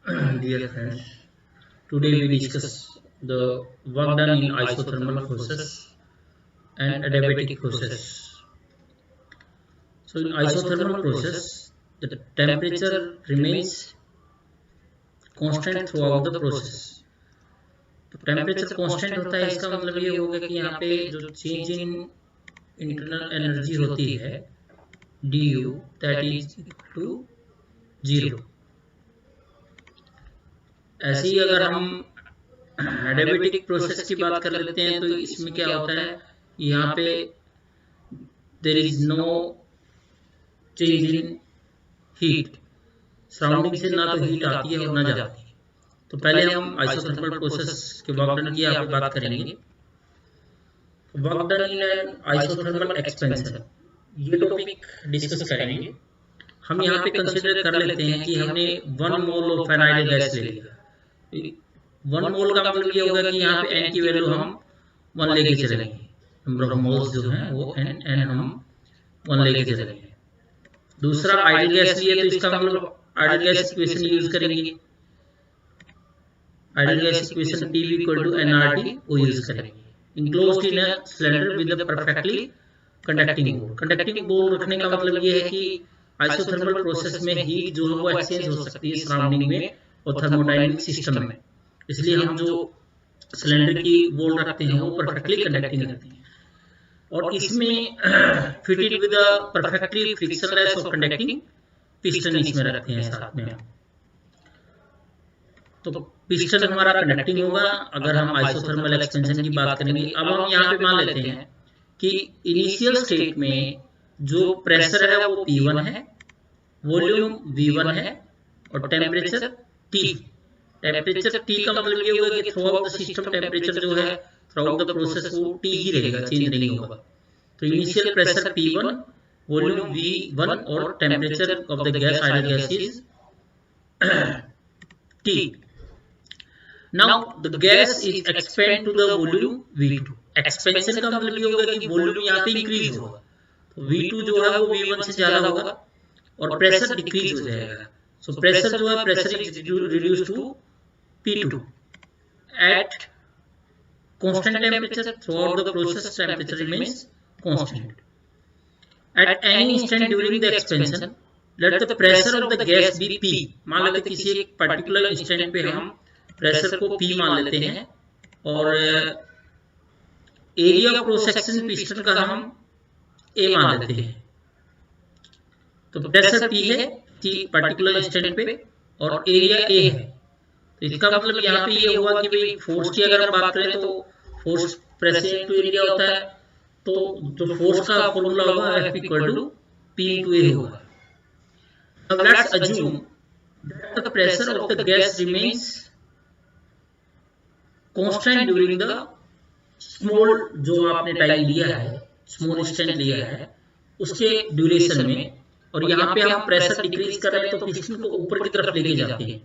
Dear friends, today we discuss the work done in isothermal process and adiabatic process. So in isothermal process, the temperature remains constant throughout the process. तो temperature constant होता है, इसका मतलब ये होगा कि यहाँ पे जो चेंज इन इंटरनल एनर्जी होती है du that is equal to 0। ऐसे ही अगर हम एडियाबेटिक प्रोसेस की बात कर लेते हैं तो इसमें क्या होता है, यहाँ पे there is no change in heat, surrounding से ना तो हीट आती है और ना जाती है। तो पहले हम आइसोथर्मल प्रोसेस के वर्क डन की यहाँ पे बात करेंगे। Work done in N isothermal expansion, ये टॉपिक डिस्कस करेंगे। हम यहाँ पे कंसीडर कर लेते हैं कि हमने 1 mole of an ideal gas ले लिया। 1 मोल का मतलब ये होगा कि यहाँ पे n की वैल्यू हम 1 लेके चलेंगे, नंबर ऑफ मोल्स जो हैं वो n हम 1 लेके चलेंगे। दूसरा आइडियल गैस लिए तो इसका मतलब आइडियल गैस इक्वेशन यूज करेंगे, ideal gas equation P equal to nRT वो यूज करेंगे। Enclosed in a cylinder with a perfectly conducting board. Conducting board रखने का मतलब ये है कि आइसोथर्मल प्रोसेस में हीट जो है वो एक्सचेंज हो सकती है सराउंडिंग में और थर्मोडायनेमिक सिस्टम में, इसलिए हम जो सिलेंडर की बोर्ड रखते हैं वो परफेक्टली कंडक्टिंग रहती है। और इसमें fitted with a perfectly frictionless और कंडक्टिंग पिस्टन इसमें रखते हैं साथ में। तो पिस्टन हमारा कंडक्टिंग होगा अगर हम आइसोथर्मल एक्सपेंशन की बात करेंगे। अब हम यहाँ पे मान लेते हैं कि इनिशियल स्टेट में जो प्रेशर है वो P1 है, वॉल्यूम V1 है और टेम्परेचर T। टेम्परेचर T का मतलब ये होगा कि through out the system temperature जो है थ्रू आउट द प्रोसेस वो T ही रहेगा, चेंज नहीं होगा। तो initial pressure P1, volume V1 और temperature of the gas ideal gas is T। Now the gas is expand to the volume V2। Expansion का मतलब ये होगा कि वॉल्यूम यहाँ पे इंक्रीज होगा, तो V2 जो है वो V1 से ज्यादा होगा और प्रेशर डिक्रीज हो जाएगा। सो प्रेशर जो है pressure is reduced to P2 at constant temperature. Throughout the process temperature remains constant. At any instant during the expansion let the pressure of the gas be P। मान लेते किसी एक particular instant पे हम pressure को P मान लेते हैं और area of cross section piston का हम A मान लेते हैं। तो प्रेशर P है कि पर्टिकुलर इंस्टेंट पे और एरिया A है, तो इसका मतलब यहाँ पे ये हुआ कि भाई फोर्स की अगर हम बात करें तो फोर्स प्रेशर इनटू एरिया होता है, तो जो फोर्स का फॉर्मूला होगा F equal to P into A होगा। अब let's assume that the pressure of the gas remains constant during the small, जो आपने टाइम लिया है, स्मॉल इंस्टेंट लिया है उसके ड्यूरेशन में, और यहाँ पे हम प्रेशर डिक्रीज कर रहे हैं तो पिस्टन को ऊपर की तरफ लेके जाते हैं,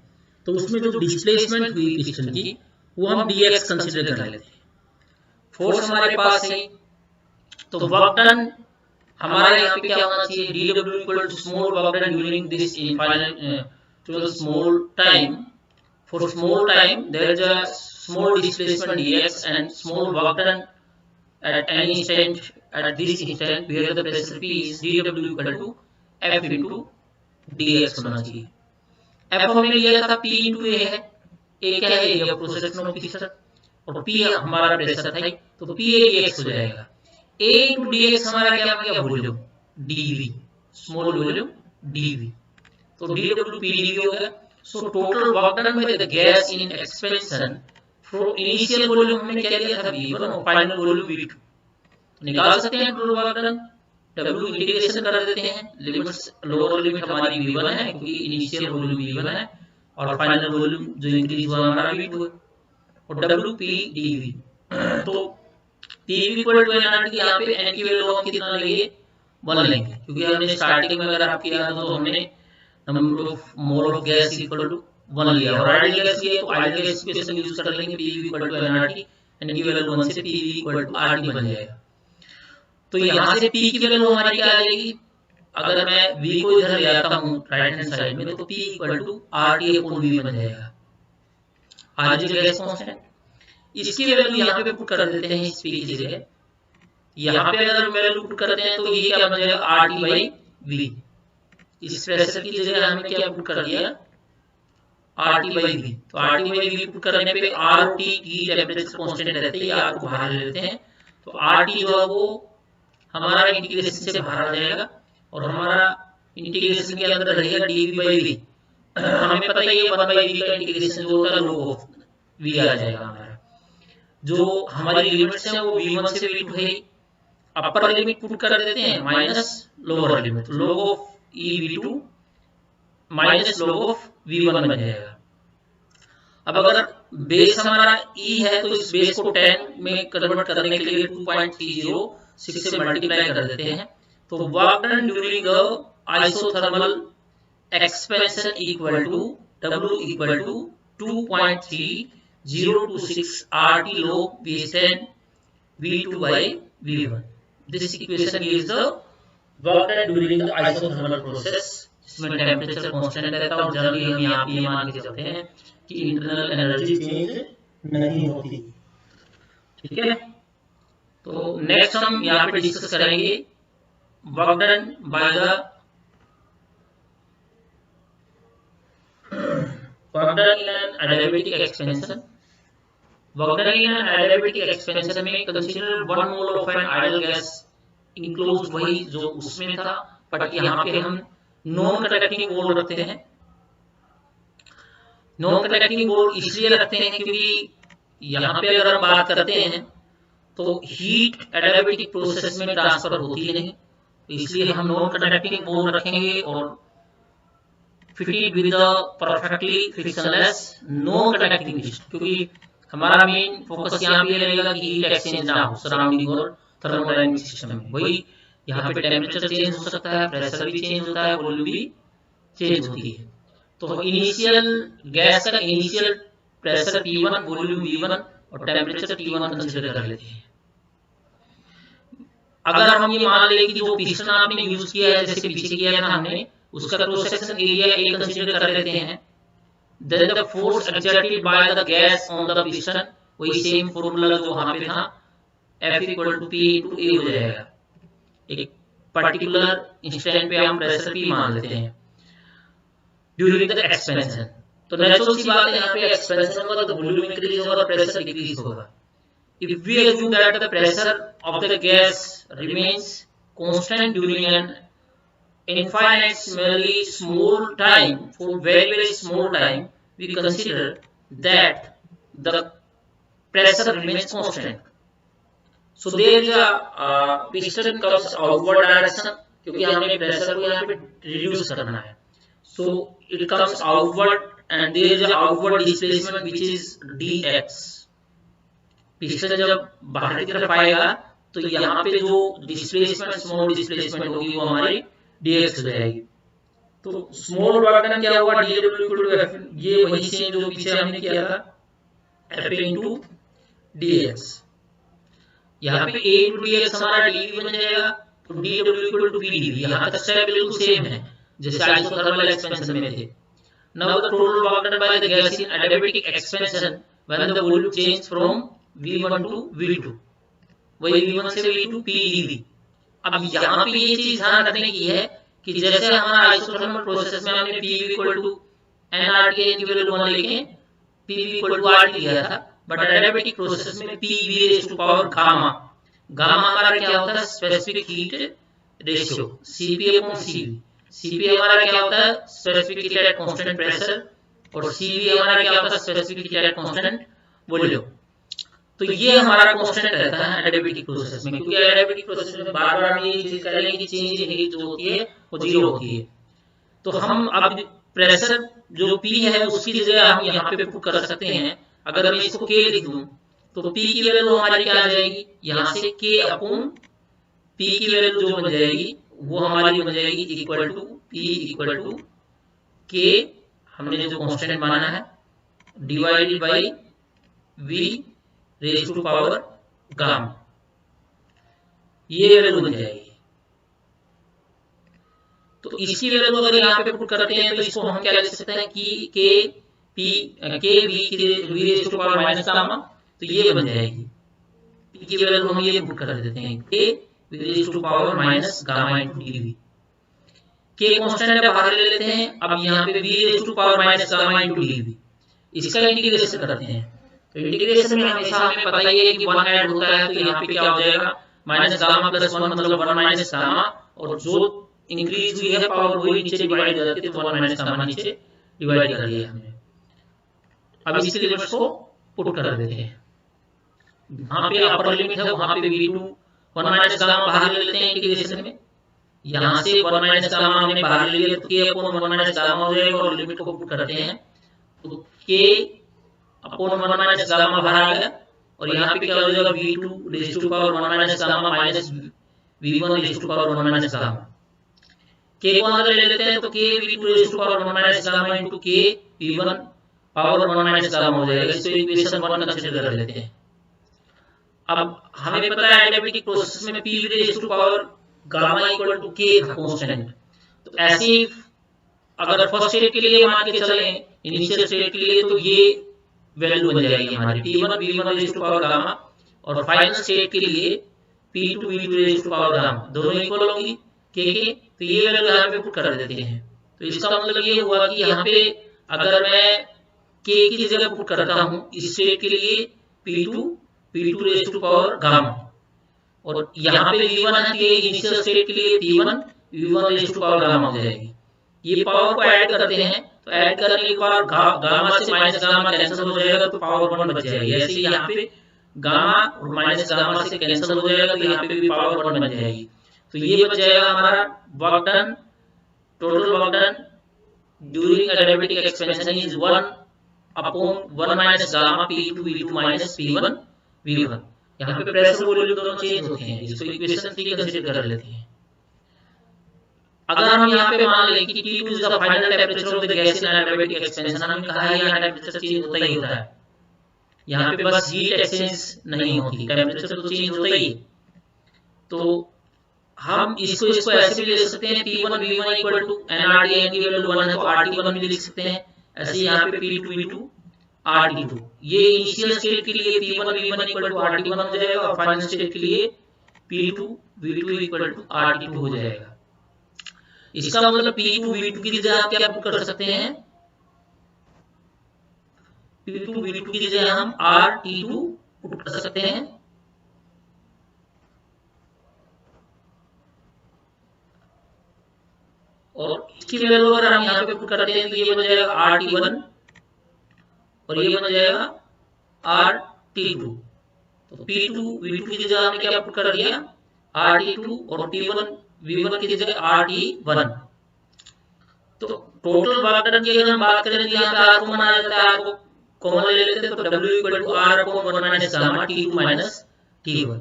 तो उसमें जो डिस्प्लेसमेंट हुई पिस्टन की वो हम dx कंसीडर कर लेते हैं। फोर्स हमारे पास है तो वर्क डन हमारा यहाँ पे क्या होना चाहिए, dw equal to small work done during this infinite to the small time. For small time there is a small displacement dx and small work done at any instant at this instant where the pressure P is dw equal to F into dx होना चाहिए। F हमने लिया था P into A है, A क्या है, area process section of piston, और P हमारा प्रेशर था तो P A dx हो जाएगा। A into dx हमारा क्या हो गया, volume dV, small volume dV, तो dw P dV हो गया। So total work done by the gas in expansion from initial volume हमने क्या लिया था V1 और फाइनल वॉल्यूम V2, निकाल सकते हैं total work done. W integration कर देते हैं, लिमिट्स लोअर लिमिट हमारी V1 है क्योंकि इनिशियल वॉल्यूम V1 है और फाइनल वॉल्यूम जो इंक्रीज हुआ हमारा V2 है, और WP dV। तो P इक्वल टू nRT, यहाँ पे n की वैल्यू हम कितना लेंगे, 1 लेंगे, क्योंकि हमने स्टार्टिंग में अगर आपकी याद हो तो हमने number of mole of gas equal to 1 लिया, और आइडियल गैस लिए तो आइडियल गैस इक्वेशन यूज कर लेंगे P equal to nRT, n की वैल्यू 1 से P इक्वल टू RT बन जाएगा। तो यहाँ से P की वैल्यू हमारी क्या आ जाएगी, अगर मैं v को इधर ले आता हूँ राइट हैंड साइड में, तो p equal to RT upon v बन जाएगा। आज गैस कांस्टेंट, इसकी वैल्यू यहाँ पे पुट कर देते हैं इस p की जगह। यहाँ पे अगर वैल्यू पुट करते हैं तो ये क्या बन जाएगा RT बाई v। इस प्रेशर की जगह हमने क्या पुट कर दिया RT बाई v। तो RT बाई v पुट करने पे R और T की टेम्परेचर कांस्टेंट रहते हैं, ये R को बाहर ले लेते हैं, तो RT जो है वो हमारा इंटीग्रेशन से बाहर आ जाएगा और हमारा इंटीग्रेशन के अंदर रहेगा dv बाई v। हमें पता ही है 1 बाई v का इंटीग्रेशन जो होता है log ऑफ v आ जाएगा हमारा। जो हमारी लिमिट्स हैं वो v1 से v2 है, अपर लिमिट पुट कर देते हैं minus lower limit, log of e v2 minus log of v1 बन जाएगा। अब अगर बेस हमारा e है तो इस बेस को 10 में कन्वर्ट करने के लिए 2.306 से मल्टीप्लाई कर देते हैं, तो work done during isothermal expansion equal to W equal to 2.3026 RT log V10 V2 by V1। This equation gives the work done during the isothermal process, जिसमें टेम्परेचर कांस्टेंट रहता है और जनरली हम यहाँ पे मान के चलते हैं कि इंटरनल एनर्जी चेंज नहीं होती। ठीक है, तो नेक्स्ट हम यहाँ पे डिस्कस करेंगे work done by the work done in an adiabatic expansion. Work done in an adiabatic expansion में consider 1 mole of an ideal gas enclosed, वही जो उसमें था, बट यहाँ पे हम नॉन कंडक्टिंग मोल रखते हैं। नॉन कंडक्टिंग मोल इसलिए रखते हैं क्योंकि यहाँ पे अगर हम बात करते हैं तो हीट एडियाबैटिक प्रोसेस में ट्रांसफर होती है नहीं, इसलिए हम नॉन कंडक्टिंग मोल रखेंगे और fitted with the perfectly frictionless non conducting mixture, क्योंकि हमारा मेन फोकस यहाँ पे रहेगा कि हीट एक्सचेंज ना हो सराउंडिंग और थर्मोडायनामिक सिस्टम में। वही यहाँ पे टेम्परेचर चेंज हो सकता है, प्रेशर भी चेंज होता है, वॉल्यूम भी चेंज होती है। तो इनिशियल गैस का initial pressure T1, volume V1 और टेम्परेचर T1 कंसीडर कर लेते हैं। अगर हम ये मान लें कि जो पिस्टन आपने यूज किया है, जैसे पीछे किया था हमने, उसका cross section area A consider कर लेते हैं, then the force exerted by the gas on the piston, वही सेम फॉर्मूला जो वहां पे था, F equal to P into A हो जाएगा। एक पर्टिकुलर इंस्टेंट पे हम प्रेशर P मान लेते हैं ड्यूरिंग द एक्सपेंशन। तो नेचुरल सी बात है, यहाँ पे एक्सपेंशन होगा तो वॉल्यूम इंक्रीज होगा, प्रेशर डिक्रीज होगा। If we assume that the pressure of the gas remains constant during an infinitesimally small time, for very small time, we consider that the pressure remains constant. So there is a piston comes outward direction, क्योंकि हमने pressure को यहाँ पे reduce करना है, so it comes outward and there is a outward displacement which is dx। Piston जब बाहर की तरफ आएगा तो यहाँ पे जो डिस्प्लेसमेंट स्मॉल डिस्प्लेसमेंट होगी वो हमारी dx हो जाएगी। तो स्मॉल वर्क डन क्या होगा, dw इक्वल टू f, ये वही सेम जो पीछे हमने किया था, f इनटू dx। यहाँ पे a इनटू dx हमारा dv बन जाएगा, तो dw इक्वल टू pdv। यहाँ तक स्टेप बिल्कुल सेम है जैसे आइसोथर्मल एक्सपेंशन में थे। Now the total work done by the gas in adiabatic expansion when the volume change from V1 to V2, वही V1 से V2 PdV। अब यहाँ पे ये चीज ध्यान रखने की है कि जैसे हमारा आइसोथर्मल प्रोसेस में हमने PV इक्वल टू nRT की वैल्यू 1 लेके PV इक्वल टू RT लिया था, बट एडियाबैटिक प्रोसेस में PV raise to power gamma, gamma हमारा क्या होता है, specific heat ratio Cp upon Cv। Cp हमारा क्या होता है, specific heat at constant pressure, और Cv हमारा क्या होता है, specific heat at constant volume. तो ये हमारा कांस्टेंट रहता है एडियाबैटिक प्रोसेस में, क्योंकि एडियाबैटिक प्रोसेस में बार-बार हम ये चीज करेंगे कि चेंज इन हीट जो होती है वो जीरो होती है। तो हम अब प्रेशर जो P है उसकी जगह हम यहाँ पे पुट कर सकते हैं। अगर मैं इसको K लिख दूं तो P की वैल्यू हमारी क्या आ जाएगी, यहाँ से K अपॉन P की वैल्यू जो बन जाएगी वो हमारी बन जाएगी equal to P equal to K, हमने जो कांस्टेंट माना है, divided by V raise to power gamma, ये वैल्यू बन जाएगी। तो इसकी वैल्यू अगर यहाँ पे पुट करते हैं तो इसको हम क्या लिख सकते हैं कि K V raise to power minus gamma, तो ये बन जाएगी पी की वैल्यू हम ये पुट कर देते हैं K V raise to power minus gamma into dV. K constant है बाहर ले लेते हैं, अब यहाँ पे V raise to power minus gamma into dV, इसका इंटीग्रेशन करते हैं। तो इंटीग्रेशन में हमेशा हमें पता ही है कि 1 ऐड होता है, तो यहाँ पे क्या हो जाएगा माइनस गामा प्लस 1 मतलब 1 माइनस गामा, और जो इंक्रीज हुई है पावर वही नीचे डिवाइड हो जाती है, तो 1 माइनस गामा नीचे डिवाइड कर दिया हमने। अब इसके लिमिट्स को पुट कर देते हैं। वहां पे अपर लिमिट है, वहां पे v2 1 माइनस गामा बाहर ले लेते हैं इंटीग्रेशन में, यहाँ से 1 माइनस गामा हमने बाहर ले लिया तो k अपॉन 1 माइनस गामा हो जाएगा, और लिमिट को पुट करते हैं तो k अपॉन 1 माइनस गामा बाहर आ गया, और यहाँ पे क्या हो जाएगा v2 raise to power 1 minus gamma minus v1 raise to power 1 minus gamma. k को अंदर ले लेते हैं तो k v2 raise to power 1 minus gamma into k v1 power 1 minus gamma हो जाएगा। इसको इक्वेशन 1 कंसीडर कर लेते हैं। अब हमें पता है एडियाबेटिक प्रोसेस में p raise to power gamma equal to k था कांस्टेंट, तो ऐसे ही अगर फर्स्ट स्टेट के लिए मान के चले इनिशियल स्टेट के लिए तो ये वैल्यू बन जाएगी हमारी p1 v1 raise to power gamma, और फाइनल स्टेट के लिए p2 v2 raise to power gamma दोनों इक्वल होगी k के, तो ये वैल्यू यहाँ पे पुट कर देते हैं। तो इसका मतलब ये हुआ कि यहाँ पे अगर मैं k की जगह पुट करता हूँ इस स्टेट के लिए p2 rays to power gamma, और यहाँ पे v1 है तो ये इनिशियल स्टेट के लिए p1 v1 raise to power gamma हो जाएगी। ये पावर को ऐड करते हैं, तो ऐड करने के बाद गामा से माइनस गामा कैंसिल हो जाएगा तो पावर 1 बच जाएगी। ऐसे ही यहाँ पे गामा और माइनस गामा से कैंसिल हो जाएगा तो यहाँ पे भी पावर 1 बन जाएगी। तो ये बच जाएगा हमारा work done, total work done during adiabatic expansion is 1 upon 1 minus gamma p2 v2 minus p1 v1। यहाँ पे प्रेशर वॉल्यूम दोनों चेंज होते हैं, इसको इक्वेशन 3 कंसीडर कर लेते हैं। अगर हम यहाँ पे मान लें कि T2 is the final temperature of the gas in adiabatic expansion, हमने कहा है यहाँ टेंपरेचर चेंज होता ही होता है, यहाँ पे बस हीट एक्सचेंज नहीं होती, टेंपरेचर तो चेंज होता ही। तो हम इसको ऐसे भी ले सकते हैं P1 V1 equal to nRT, n की वैल्यू 1 है तो RT1 भी लिख सकते हैं। ऐसे ही यहाँ पे P2 V2 RT2, ये इनिशियल स्टेट के लिए P1 V1 equal to RT1 हो जाएगा, और फाइनल स्टेट के लिए P2 V2 equal to RT2 हो जाएगा। इसका मतलब P2 V2 की जगह आप क्या पुट कर सकते हैं, P2 V2 की जगह हम RT2 पुट कर सकते हैं, और इसकी वैल्यू अगर हम यहाँ पे पुट करते हैं तो ये बन जाएगा RT1 और ये बन जाएगा RT2। तो P2 V2 की जगह हमने क्या पुट कर दिया RT2, और T1 V1 की जगह RT1। तो टोटल वर्क डन की अगर हम बात करें तो यहाँ पे R कॉमन आ जाता है, R को कॉमन ले लेते हैं तो W equal to R upon 1 minus gamma T2 minus T1।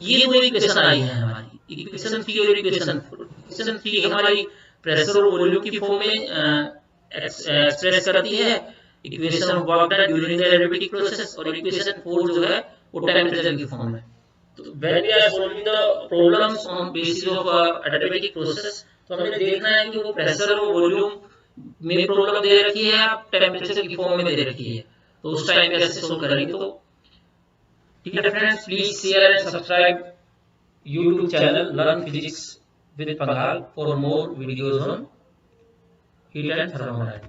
ये दो इक्वेशन आई है हमारी, इक्वेशन 3 और इक्वेशन 4। इक्वेशन 3 हमारी प्रेशर और वॉल्यूम की फॉर्म में एक्सप्रेस करती है equation of work done during the adiabatic process, और इक्वेशन 4 जो है वो टेंपरेचर की फॉर्म में। तो when we are solving the problems on basis of adiabatic process, तो हमें देखना है कि वो प्रेशर और वॉल्यूम में प्रॉब्लम दे रखी है या टेंपरेचर की फॉर्म में दे रखी है, तो उस टाइम पे कैसे सोल्व करेंगे। तो ठीक है friends, please share and subscribe YouTube channel Learn Physics with Pangal for more videos on heat and thermodynamics.